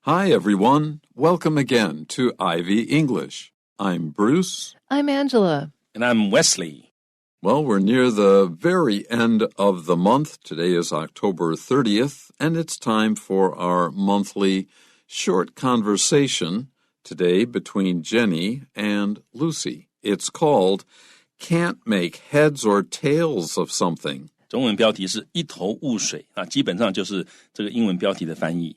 Hi, everyone. Welcome again to Ivy English. I'm Bruce. I'm Angela. And I'm Wesley. Well, we're near the very end of the month. Today is October 30th, and it's time for our monthly short conversation today between Jenny and Lucy. It's called Can't Make Heads or Tails of Something. 中文标题是一头雾水啊，基本上就是这个英文标题的翻译。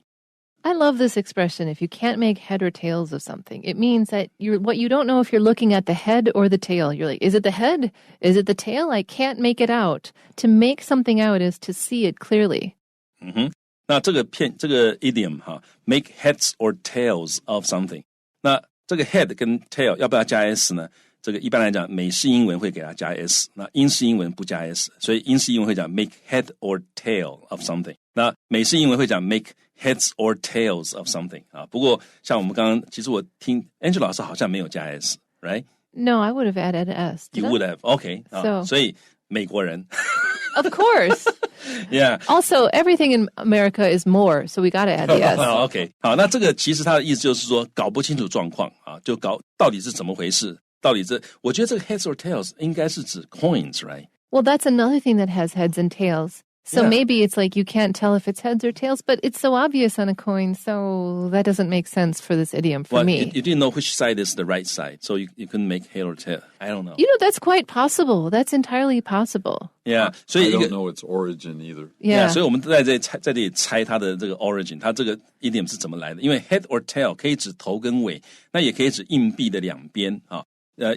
I love this expression, if you can't make head or tails of something. It means that what you don't know if you're looking at the head or the tail. You're like, is it the head? Is it the tail? I can't make it out. To make something out is to see it clearly. 那这个idiom 哈 ，make heads or tails of something。那这个 head 跟 tail 要不要加 s 呢？这个一般来讲，美式英文会给它加 s， 那英式英文不加 s， 所以英式英文会讲 make head or tail of something。那美式英文会讲 make heads or tails of something 啊。不过像我们刚刚，其实我听 Angela 老师好像没有加 s，right？ No, I would have added s. You would have, okay. 所以美国人。Of course. Yeah. Also, everything in America is more, so we got to add the s. OK， 好，那这个其实它的意思就是说搞不清楚状况啊，就搞到底是怎么回事。我觉得这个 heads or tails 应该是指 coins, right? Well, that's another thing that has heads and tails. So maybe it's like you can't tell if it's heads or tails, but it's so obvious on a coin, so that doesn't make sense for this idiom for me. You didn't know which side is the right side, so you couldn't make head or tail. I don't know. You know, that's quite possible. That's entirely possible. Yeah, 所以 I don't know its origin either. Yeah, 所以我们在这里猜它的这个 origin， 它这个 idiom 是怎么来的？因为 head or tail 可以指头跟尾，那也可以指硬币的两边啊。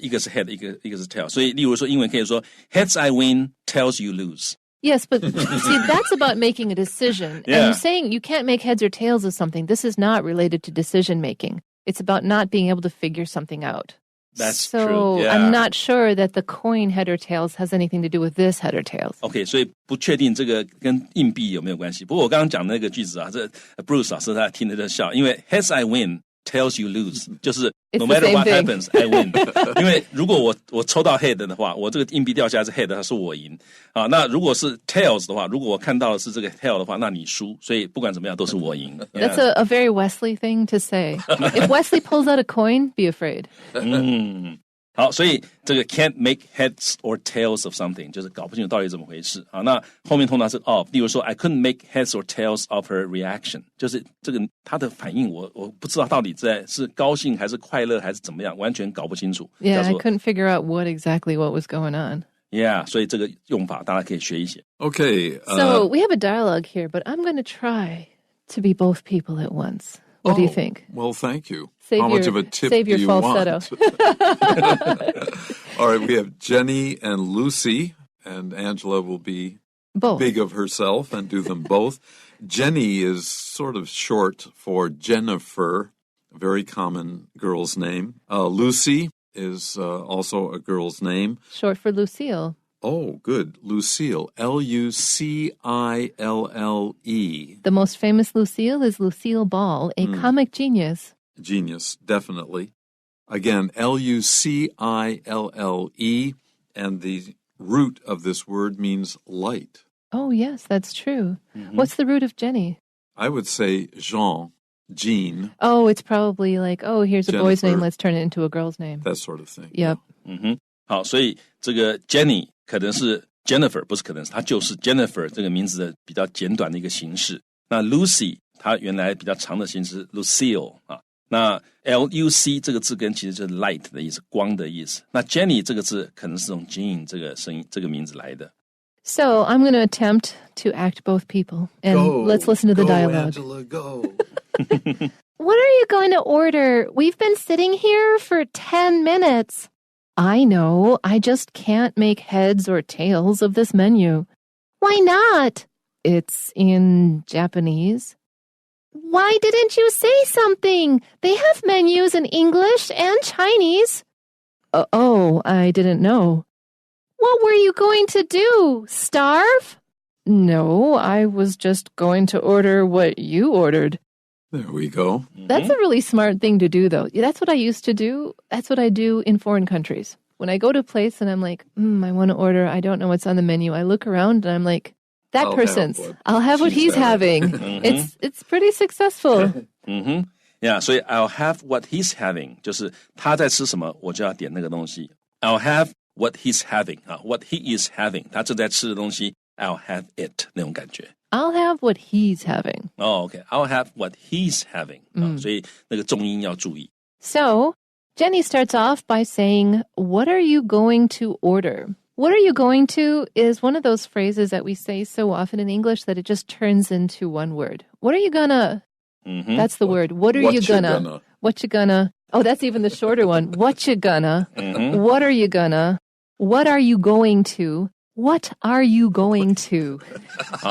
一个是 head， 一个是 tail， 所以例如说英文可以说 heads I win, tails you lose. Yes, but see, that's about making a decision. Yeah. And saying you can't make heads or tails of something, this is not related to decision making. It's about not being able to figure something out. That's so true. Yeah. I'm not sure that the coin head or tails has anything to do with this head or tails. OK， 所以不确定这个跟硬币有没有关系。不过我刚刚讲的那个句子啊，这 Bruce 老师他听着就笑，因为 heads I win, tails you lose， 就是 no matter what happens, I win 。因为如果我抽到 head 的话，我这个硬币掉下来是 head， 它是我赢啊。那如果是 tails 的话，如果我看到的是这个 tail 的话，那你输。所以不管怎么样都是我赢。That's a very Wesley thing to say. If Wesley pulls out a coin, be afraid. 好，所以这个 can't make heads or tails of something 就是搞不清楚到底怎么回事啊。那后面通常是 of， 例如说 I couldn't make heads or tails of her reaction， 就是这个她的反应我不知道到底是高兴还是快乐还是怎么样，完全搞不清楚。Yeah, I couldn't figure out what was going on. Yeah, 所以这个用法大家可以学一些。Okay. So we have a dialogue here, but I'm going to try to be both people at once. What do you think? Well, thank you. How much of a tip do you want? All right, we have Jenny and Lucy, and Angela will be both. Big of herself and do them both. Jenny is sort of short for Jennifer, a very common girl's name. Lucy is also a girl's name. Short for Lucille. Oh, good. Lucille. Lucille. The most famous Lucille is Lucille Ball, a comic genius. Genius, definitely. Again, Lucille, and the root of this word means light. Oh, yes, that's true. What's the root of Jenny? I would say Jean. Oh, it's probably like, here's Jennifer. A boy's name, let's turn it into a girl's name. That sort of thing. Yep. 好，所以这个 Jenny 可能是 Jennifer， 不是可能是，它就是 Jennifer 这个名字的比较简短的一个形式。那 Lucy 它原来比较长的形式 Lucille 啊。那 Luc 这个字根其实就是 light 的意思，光的意思。那 Jenny 这个字可能是从 Jean 这个声音这个名字来的。So I'm going to attempt to act both people, and let's listen to the dialogue. Angela, go. What are you going to order? We've been sitting here for 10 minutes. I know. I just can't make heads or tails of this menu. Why not? It's in Japanese. Why didn't you say something? They have menus in English and Chinese. Oh, I didn't know. What were you going to do? Starve? No, I was just going to order what you ordered. There we go. That's a really smart thing to do, though. That's what I used to do. That's what I do in foreign countries. When I go to a place and I'm like, I want to order, I don't know what's on the menu. I look around and I'm like, That person's. I'll have what he's having. It's pretty successful. Yeah, 所以 I'll have what he's having 就是他在吃什么，我就要点那个东西。I'll have what he's having what he is having 他正在吃的东西 I'll have it 那种感觉。I'll have what he's having. OK, I'll have what he's having 所以那个重音要注意。So, Jenny starts off by saying, what are you going to order? What are you going to is one of those phrases that we say so often in English that it just turns into one word. What are you gonna? That's the word. What are you gonna? What you gonna? Oh, that's even the shorter one. What you gonna? What are you gonna? What are you going to? What are you going to?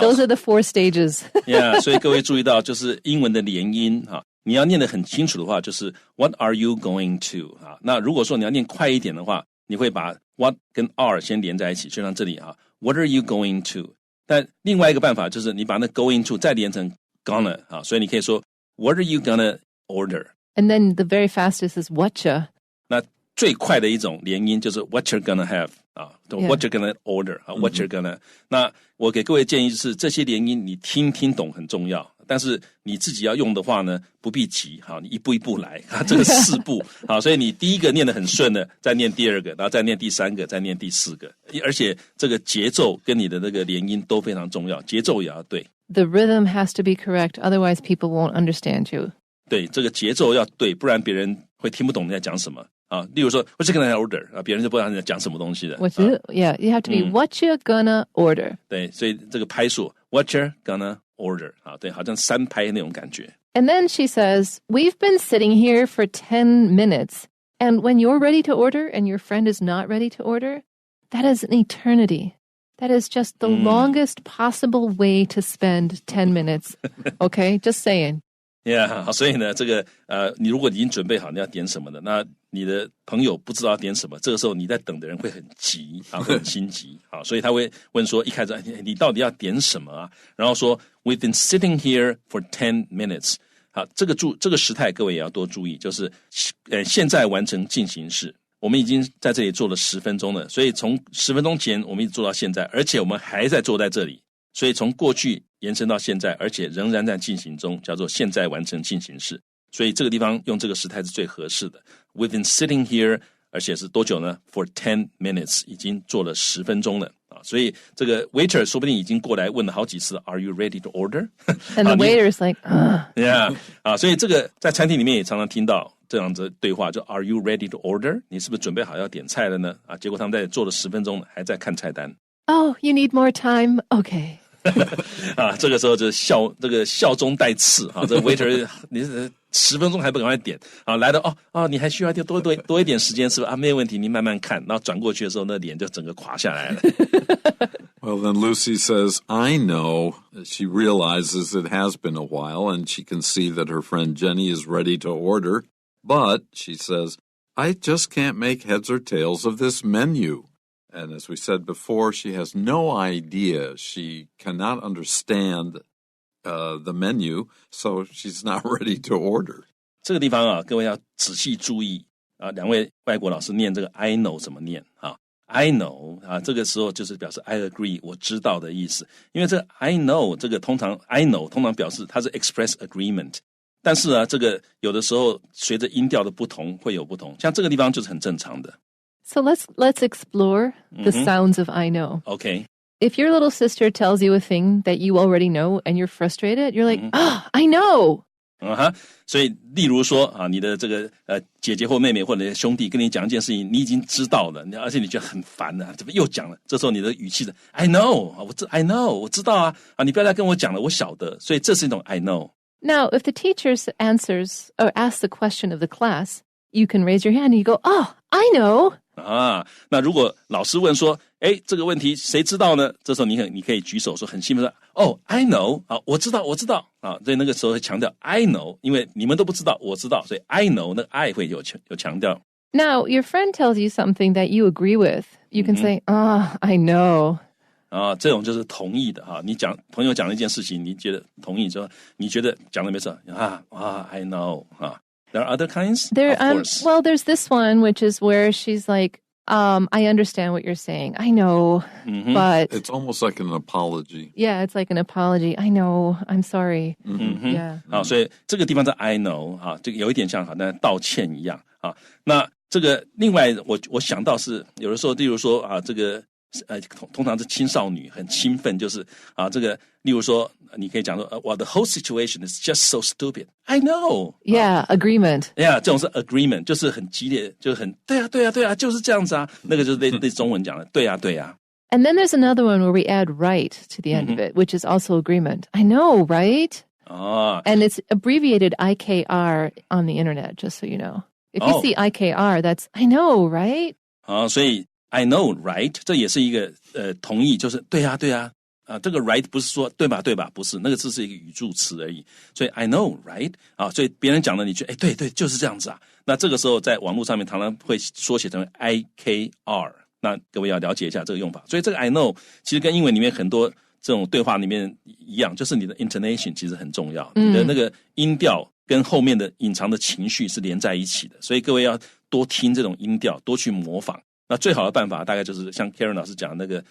Those are the 4 stages. Yeah, 所以各位注意到，就是英文的连音你要念得很清楚的话，就是 What are you going to? 那如果说你要念快一点的话，你会把 what 跟 are 先连在一起，就像这里What are you going to? 但另外一个办法就是你把那 going to 再连成 gonna 所以你可以说 What are you gonna order? And then the very fastest is whatcha. 那最快的一种连音就是 What you're gonna have What you're gonna order What you're gonna 那我给各位建议就是这些连音你听懂很重要，但是你自己要用的话呢不必急你一步一步来这个4步所以你第一个念得很顺的再念第2个，然后再念第3个，再念第4个，而且这个节奏跟你的那个连音都非常重要，节奏也要对。The rhythm has to be correct, otherwise people won't understand you. 对，这个节奏要对，不然别人会听不懂你在讲什么例如说 What you gonna order 别人就不知道你在讲什么东西的。Yeah, you have to be what you gonna order. 对，所以这个拍数 What you're gonna order 对，好像3拍那种感觉。And then she says, we've been sitting here for 10 minutes, and when you're ready to order and your friend is not ready to order, that is an eternity. That is just the longest possible way to spend 10 minutes. Okay, just saying. Yeah, 所以呢，这个你如果已经准备好你要点什么的，那你的朋友不知道要点什么，这个时候你在等的人会很急会很心急所以他会问说一开始你到底要点什么然后说 We've been sitting here for 10 minutes 这个时态各位也要多注意，就是现在完成进行式。我们已经在这里做了10分钟了，所以从10分钟前我们一直做到现在，而且我们还在坐在这里，所以从过去延伸到现在，而且仍然在进行中，叫做现在完成进行式。所以这个地方用这个时态是最合适的。We've been sitting here， 而且是多久呢 ？For 10 minutes， 已经做了10分钟了所以这个 waiter 说不定已经过来问了好几次 Are you ready to order? And the waiter's like, Yeah 所以这个在餐厅里面也常常听到这样子对话，就 Are you ready to order? 你是不是准备好要点菜了呢？结果他们在做了10分钟了，还在看菜单。Oh, you need more time? Okay. 这个时候就这个笑中带刺这 waiter 你是10分钟还不赶快点来的你还需要多一点时间是吧没有问题，你慢慢看，然后转过去的时候那脸就整个垮下来了。Well, then Lucy says, I know. She realizes it has been a while, and she can see that her friend Jenny is ready to order. But, she says, I just can't make heads or tails of this menu. And as we said before, she has no idea. She cannot understand the menu, so she's not ready to order. 这个地方各位要仔细注意两位外国老师念这个 I know 怎么念I know 这个时候就是表示 I agree 我知道的意思，因为这个 I know 这个通常 I know 通常表示它是 express agreement， 但是这个有的时候随着音调的不同会有不同，像这个地方就是很正常的。So let's explore the sounds of I know. Okay. If your little sister tells you a thing that you already know and you're frustrated, you're like, I know. 所以例如说你的这个姐姐或妹妹或者兄弟跟你讲一件事情，你已经知道了，而且你觉得很烦怎么又讲了？这时候你的语气是 I know， I know， 我知道你不要再跟我讲了，我晓得。所以这是一种 I know。 Now, if the teacher answers or asks the question of the class, you can raise your hand and you go, I know. 那如果老师问说这个问题谁知道呢？这时候你可以举手说很兴奋说I know 我知道所以那个时候会强调 I know， 因为你们都不知道我知道，所以 I know 那个 I 会有强调。 Now, your friend tells you something that you agree with. You can say, I know. 这种就是同意的你朋友讲了一件事情，你觉得同意，说你觉得讲的没错I know There are other kinds? Of course. Well, there's this one, which is where she's like, I understand what you're saying. I know, but It's almost like an apology. Yeah, it's like an apology. I know. I'm sorry. Yeah. 好，所以这个地方在 I know 啊，这个有一点像好像道歉一样啊。那这个另外我想到是有的时候，例如说啊，这个通常是青少女很兴奋，就是啊，这个例如说你可以讲说well, the whole situation is just so stupid. I know. Yeah, agreement. Yeah, 这种是 agreement， 就是很激烈，就是很对啊，就是这样子啊。那个就是类中文讲的对啊。And then there's another one where we add right to the end of it, which is also agreement. I know, right? And it's abbreviated IKR on the internet, just so you know. If you see IKR, that's I know, right? 所以 I know, right? 这也是一个同义，就是对啊。这个 right 不是说对吧，不是，那个字是一个语助词而已。所以 I know, right? 所以别人讲的你觉得对，就是这样子啊。那这个时候在网络上面常常会缩写成为 IKR。那各位要了解一下这个用法。所以这个 I know 其实跟英文里面很多这种对话里面一样，就是你的 intonation 其实很重要，你的那个音调跟后面的隐藏的情绪是连在一起的。所以各位要多听这种音调，多去模仿。那最好的办法大概就是像 Karen 老师讲的那个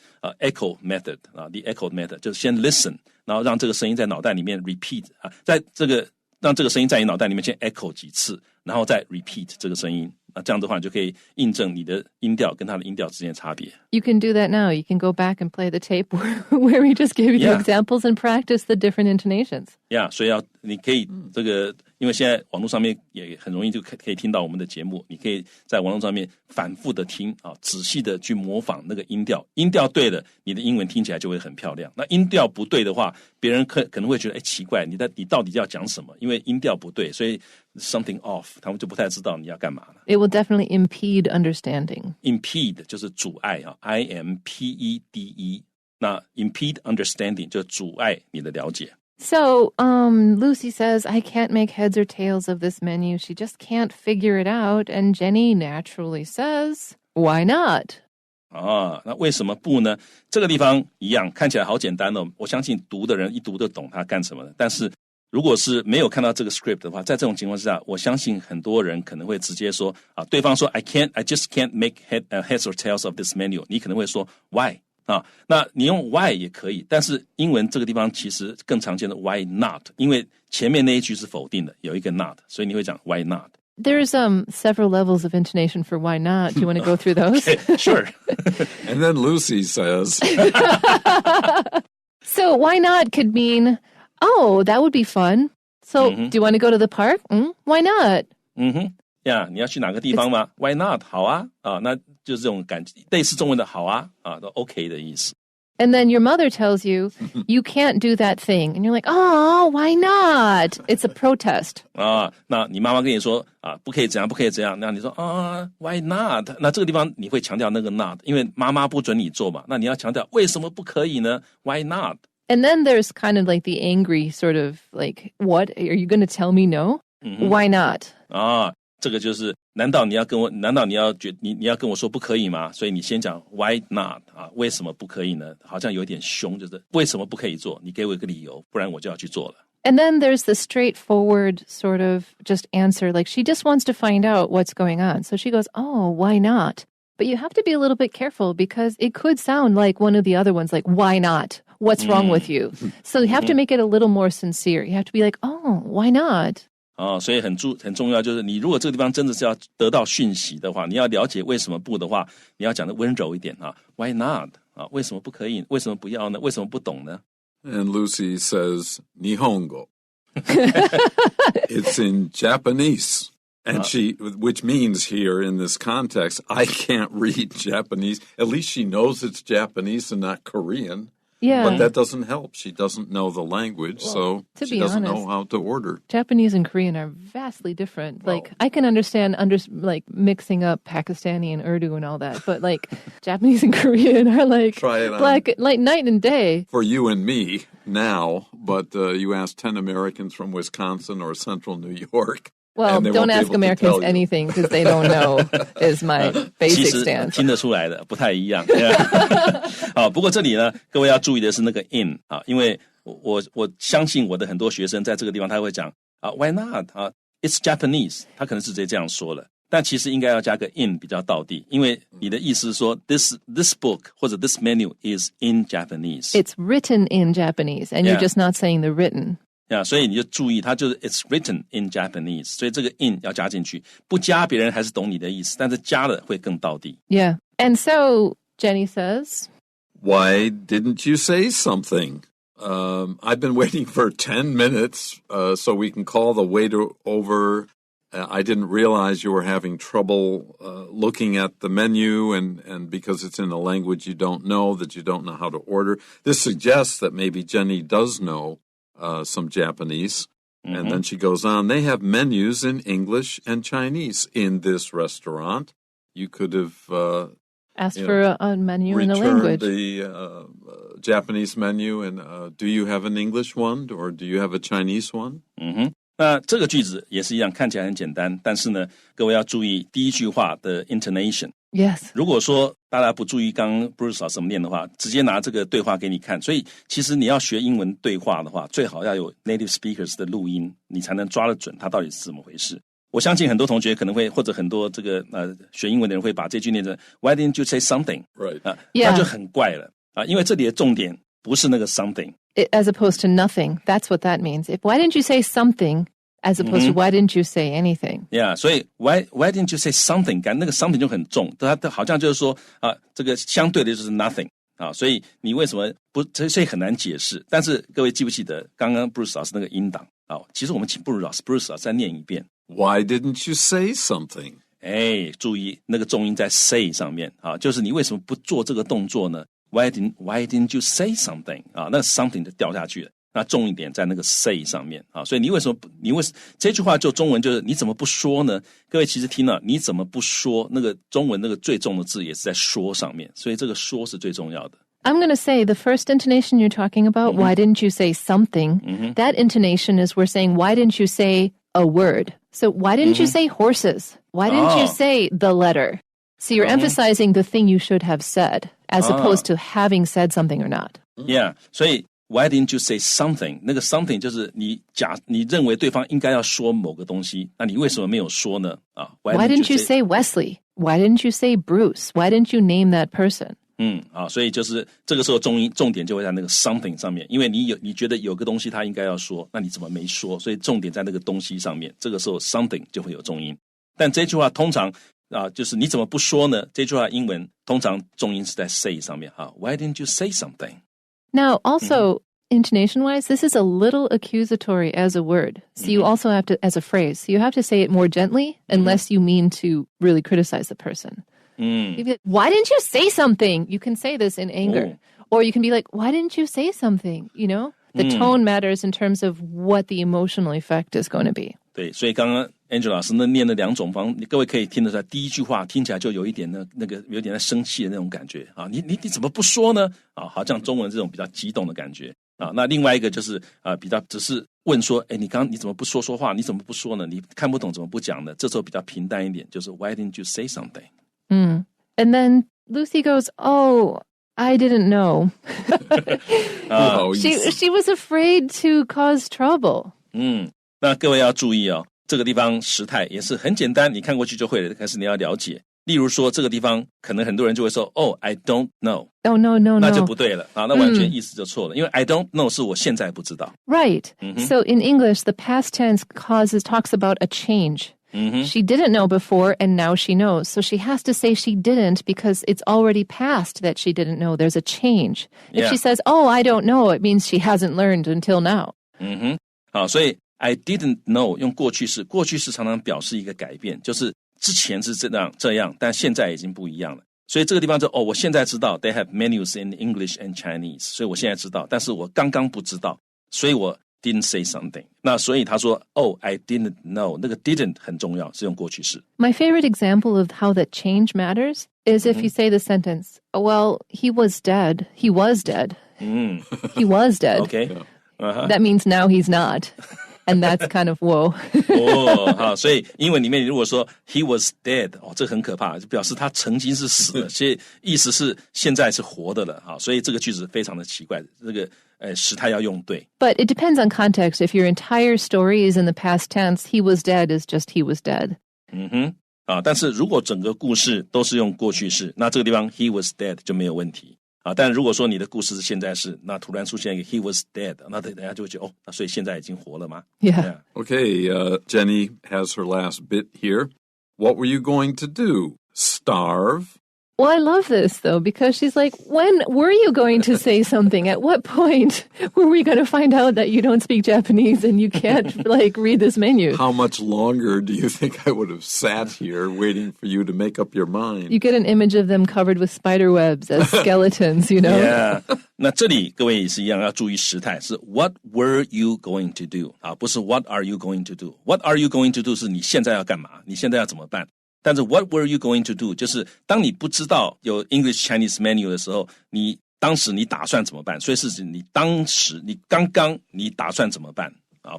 echo method 啊 ，the echo method 就是先 listen， 然后让这个声音在脑袋里面 repeat 啊，在这个让这个声音在你脑袋里面先 echo 几次，然后再 repeat 这个声音。那这样的话，你就可以印证你的音调跟它的音调之间的差别。You can do that now. You can go back and play the tape where we just gave you the examples and practice the different intonations. Yeah, 所以你可以这个，因为现在网络上面也很容易就可以听到我们的节目，你可以在网络上面反复的听啊，仔细的去模仿那个音调。音调对了，你的英文听起来就会很漂亮。那音调不对的话，别人可能会觉得奇怪，你到底要讲什么？因为音调不对，所以 something off， 他们就不太知道你要干嘛了。It will definitely impede understanding. Impede 就是阻碍啊 ，IMPEDE。那 impede understanding 就阻碍你的了解。So, Lucy says, I can't make heads or tails of this menu. She just can't figure it out. And Jenny naturally says, why not? 那为什么不呢？这个地方一样，看起来好简单哦。我相信读的人一读就懂他干什么的。但是如果是没有看到这个 script 的话，在这种情况之下，我相信很多人可能会直接说对方说 I just can't make heads or tails of this menu。你可能会说 why？那你用 why 也可以，但是英文这个地方其实更常见的 why not， 因为前面那一句是否定的，有一个 not， 所以你会讲 why not。 There's several levels of intonation for why not. Do you want to go through those? Okay, sure. And then Lucy says So why not could mean, oh, that would be fun. So do you want to go to the park? Why not? Yeah, 你要去哪个地方吗？ Why not? 好啊，那就是这种类似中文的好啊，都 OK 的意思。And then your mother tells you, you can't do that thing. And you're like, oh, why not? It's a protest. 那你妈妈跟你说不可以怎样，不可以怎样，那你说why not? 那这个地方你会强调那个 not， 因为妈妈不准你做嘛，那你要强调为什么不可以呢？ Why not? And then there's kind of like the angry sort of like, what? Are you going to tell me no? Why not? 这个就是难道你要跟我说不可以吗？所以你先讲 why not 为什么不可以呢？好像有点凶，就是为什么不可以做？你给我一个理由，不然我就要去做了。And then there's the straightforward sort of just answer, like she just wants to find out what's going on. So she goes, oh, why not? But you have to be a little bit careful because it could sound like one of the other ones, like, why not? What's wrong with you? So you have to make it a little more sincere. You have to be like, oh, why not? 所以很重要，就是你如果这个地方真的是要得到讯息的话，你要了解为什么不的话，你要讲的温柔一点Why not? 为什么不可以？为什么不要呢？为什么不懂呢？ And Lucy says Nihongo. It's in Japanese. And which means here in this context, I can't read Japanese. At least she knows it's Japanese and not Korean. Yeah. But that doesn't help. She doesn't know the language, so she doesn't know how to order. Japanese and Korean are vastly different. Like, I can understand like mixing up Pakistani and Urdu and all that, but like Japanese and Korean are like like night and day. For you and me now, but you ask 10 Americans from Wisconsin or Central New York. Well, don't ask Americans anything because they don't know is my basic stance. 听得出来的，不太一样。不过这里呢，各位要注意的是那个 in 因为我相信我的很多学生在这个地方他会讲Why not? It's Japanese. 他可能是直接这样说了。但其实应该要加个 in 比较道地，因为你的意思是说 this book 或者 this menu is in Japanese. It's written in Japanese, and you're just not saying the written. 所以你就注意，它就是 it's written in Japanese， 所以这个 in 要加进去，不加别人还是懂你的意思，但是加了会更道地。Yeah. And so Jenny says, Why didn't you say something? I've been waiting for 10 minutes so we can call the waiter over. I didn't realize you were having trouble looking at the menu and because it's in a language you don't know, that you don't know how to order. This suggests that maybe Jenny does know some Japanese. And then she goes on, they have menus in English and Chinese in this restaurant. You could have... asked for a menu in the language. Return the Japanese menu, and do you have an English one, or do you have a Chinese one? 那这个句子也是一样，看起来很简单，但是呢，各位要注意第一句话的 intonation. Yes. 如果说大家不注意刚刚 Bruce 老师怎么念的话，直接拿这个对话给你看。所以其实你要学英文对话的话，最好要有 native speakers 的录音，你才能抓得准它到底是怎么回事。我相信很多同学可能会，或者很多这个学英文的人会把这句念成 Why didn't you say something? Right. 那就很怪了因为这里的重点不是那个 something. As opposed to nothing. That's what that means. Why didn't you say something as opposed to why didn't you say anything? Yeah, 所以 why didn't you say something? 感那个 something 就很重，它好像就是说这个相对的就是 nothing 所以你为什么不？所以很难解释。但是各位记不记得刚刚 Bruce 老师那个音档其实我们请 Bruce 老师再念一遍。Why didn't you say something? 注意那个重音在 say 上面就是你为什么不做这个动作呢？ Why didn't you say something? 那 something 就掉下去了。那重一点在那个 say 上面所以你为什么这句话就中文就是你怎么不说呢？各位其实听了你怎么不说，那个中文那个最重的字也是在说上面，所以这个说是最重要的。I'm going to say the first intonation you're talking about, why didn't you say something? That intonation is we're saying, why didn't you say a word? So why didn't you say horses? Why didn't you say the letter? So you're emphasizing the thing you should have said, as opposed to having said something or not. Yeah, 所以 why didn't you say something? 那个 something 就是你认为对方应该要说某个东西，那你为什么没有说呢？Why didn't you say Wesley? Why didn't you say Bruce? Why didn't you name that person? 所以就是这个时候重点就会在那个 something 上面，因为你觉得有个东西他应该要说，那你怎么没说？所以重点在那个东西上面，这个时候 something 就会有重音。但这句话通常就是你怎么不说呢？这句话英文通常重音是在 say 上面Why didn't you say something? Now also intonation-wise, this is a little accusatory as a word. So you also have to, as a phrase, so you have to say it more gently unless you mean to really criticize the person. You'd be like, why didn't you say something? You can say this in anger. Or you can be like, why didn't you say something? You know, the tone matters in terms of what the emotional effect is going to be. 对，所以刚刚 Angela 老师念了两种方，各位可以听得出来，第一句话听起来就有一点那个有点在生气的那种感觉你怎么不说呢？好像中文这种比较激动的感觉那另外一个就是比较只是问说，你怎么不说话？你怎么不说呢？你看不懂怎么不讲呢？这时候比较平淡一点，就是 Why didn't you say something? And then Lucy goes, oh, I didn't know. She was afraid to cause trouble. 那各位要注意这个地方时态也是很简单，你看过去就会了，但是你要了解。例如说这个地方可能很多人就会说I don't know. Oh, no. 那就不对了那完全意思就错了，因为 I don't know 是我现在不知道。Right. So in English, the past tense talks about a change. She didn't know before, and now she knows. So she has to say she didn't because it's already past that she didn't know. There's a change. If she says, oh, I don't know, it means she hasn't learned until now. 好，所以 I didn't know 用过去式，过去式常常表示一个改变，就是之前是这样，但现在已经不一样了。所以这个地方就我现在知道 they have menus in English and Chinese， 所以我现在知道，但是我刚刚不知道，所以我 didn't say something. 那所以他说I didn't know. 那个 didn't 很重要，是用过去式。My favorite example of how that change matters is if you say the sentence, well, he was dead. He was dead. He was dead. Okay. That means now he's not. And that's kind of whoa. 好，所以英文里面如果说 he was dead， 这很可怕，就表示他曾经是死了，所以意思是现在是活的了。所以这个句子非常的奇怪，这个时态要用对。But it depends on context. If your entire story is in the past tense, he was dead is just he was dead. 但是如果整个故事都是用过去式，那这个地方 he was dead 就没有问题。但如果说你的故事是现在式，那突然出现一个 he was dead， 那大家就会觉得那所以现在已经活了吗？ Yeah. Okay, Jenny has her last bit here. What were you going to do? Starve? Well, I love this, though, because she's like, when were you going to say something? At what point were we going to find out that you don't speak Japanese and you can't, read this menu? How much longer do you think I would have sat here waiting for you to make up your mind? You get an image of them covered with spider webs as skeletons, you know? Yeah. 那这里各位也是一样，要注意时态，是 What were you going to do? 不是 What are you going to do? What are you going to do 是你现在要干嘛？你现在要怎么办？但是 what were you going to do 就是当你不知道有 English Chinese menu 的时候，你当时你打算怎么办？所以是指你当时你刚刚你打算怎么办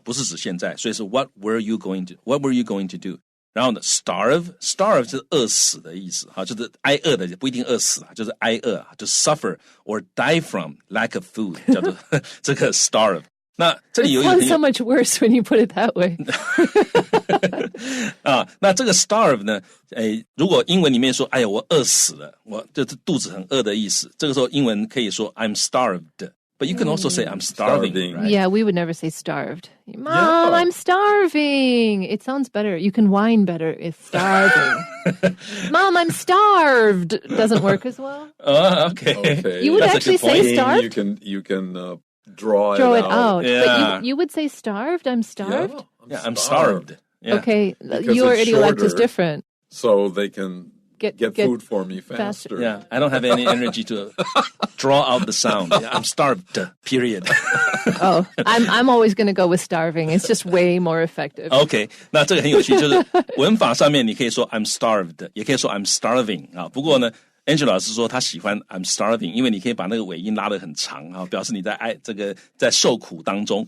不是指现在，所以是 what were you going to do 然后呢 starve 是饿死的意思就是挨饿的，不一定饿死就是挨饿就 suffer or die from lack of food 叫做这个 starve。那这里有一个 It sounds so much worse when you put it that way. 那这个 starve 呢如果英文里面说哎呀我饿死了，我就是肚子很饿的意思，这个时候英文可以说 I'm starved, but you can also say I'm starving, right? Yeah, we would never say starved. Mom, I'm starving. It sounds better. You can whine better. It's starving. Mom, I'm starved. Doesn't work as well. Okay. You would actually say starved? You can draw it out. Yeah. But you would say starved? I'm starved? Yeah, I'm starved. Yeah. Okay, Because your it's idiolect is shorter. different. So they can get food for me faster. faster. Yeah, I don't have any energy to draw out the sound. Yeah, I'm starved, period. I'm always going to go with starving. It's just way more effective. OK, 那这个很有趣，就是文法上面你可以说 I'm starved， 也可以说 I'm starving 不过呢Angela 老师说他喜欢 I'm starving， 因为你可以把那个尾音拉得很长表示你在受苦当中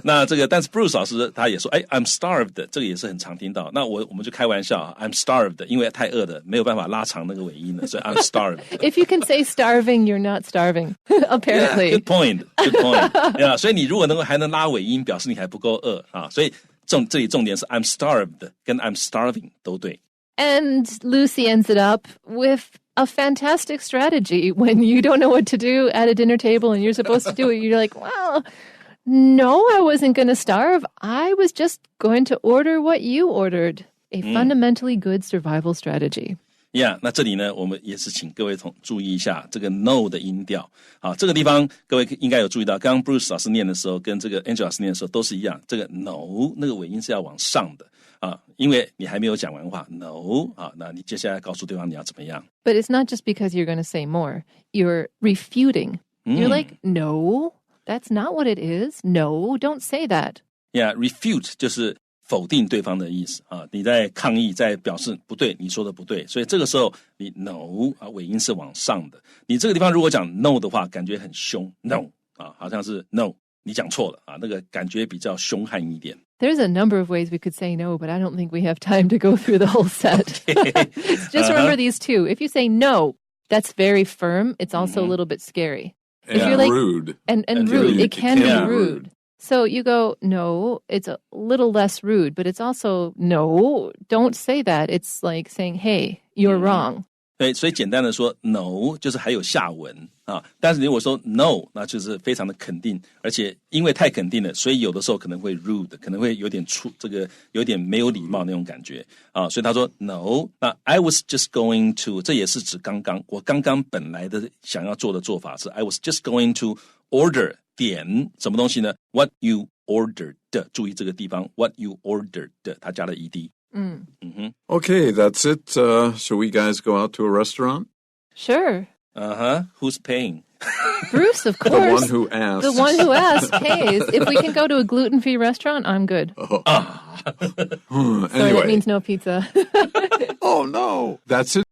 那这个但是 Bruce 老师他也说I'm starved， 这个也是很常听到。那我们就开玩笑I'm starved， 因为太饿了，没有办法拉长那个尾音了，所以 I'm starved。 If you can say starving, you're not starving, apparently. Yeah, good point. Yeah, 所以你如果还能拉尾音，表示你还不够饿所以这里重点是 I'm starved 跟 I'm starving 都对。And Lucy ends it up with a fantastic strategy when you don't know what to do at a dinner table and you're supposed to do it. You're like, well, no, I wasn't going to starve. I was just going to order what you ordered. A fundamentally good survival strategy. Yeah, 那这里呢，我们也是请各位注意一下这个 no 的音调这个地方各位应该有注意到，刚刚 Bruce 老师念的时候跟这个 Angela 老师念的时候都是一样，这个 no 那个尾音是要往上的因为你还没有讲完话 no 那你接下来告诉对方你要怎么样。 But it's not just because you're going to say more. You're refuting. You're like, no, that's not what it is. No, don't say that. Yeah, refute 就是否定对方的意思你在抗议，在表示不对，你说的不对，所以这个时候你 no 尾音是往上的。你这个地方如果讲 no 的话，感觉很凶 no 好像是 no 你讲错了那个感觉比较凶悍一点。There's a number of ways we could say no, but I don't think we have time to go through the whole set. Just remember these two. If you say no, that's very firm. It's also a little bit scary. And if you're like, rude. And rude. It can be rude. So you go, no, it's a little less rude, but it's also, no, don't say that. It's like saying, hey, you're wrong. 对，所以简单的说 no 就是还有下文但是如果说 no 那就是非常的肯定，而且因为太肯定了，所以有的时候可能会 rude， 可能会有点这个有点没有礼貌那种感觉所以他说 no， 那 I was just going to 这也是指我刚刚本来的想要做的做法是 I was just going to order 点什么东西呢 What you ordered， 注意这个地方 What you ordered， 他加了 ed。Okay, that's it. Shall we guys go out to a restaurant? Sure. Who's paying? Bruce, of course. The one who asked. The one who asked pays. If we can go to a gluten-free restaurant, I'm good. Anyway. Sorry, that means no pizza. Oh, no. That's it.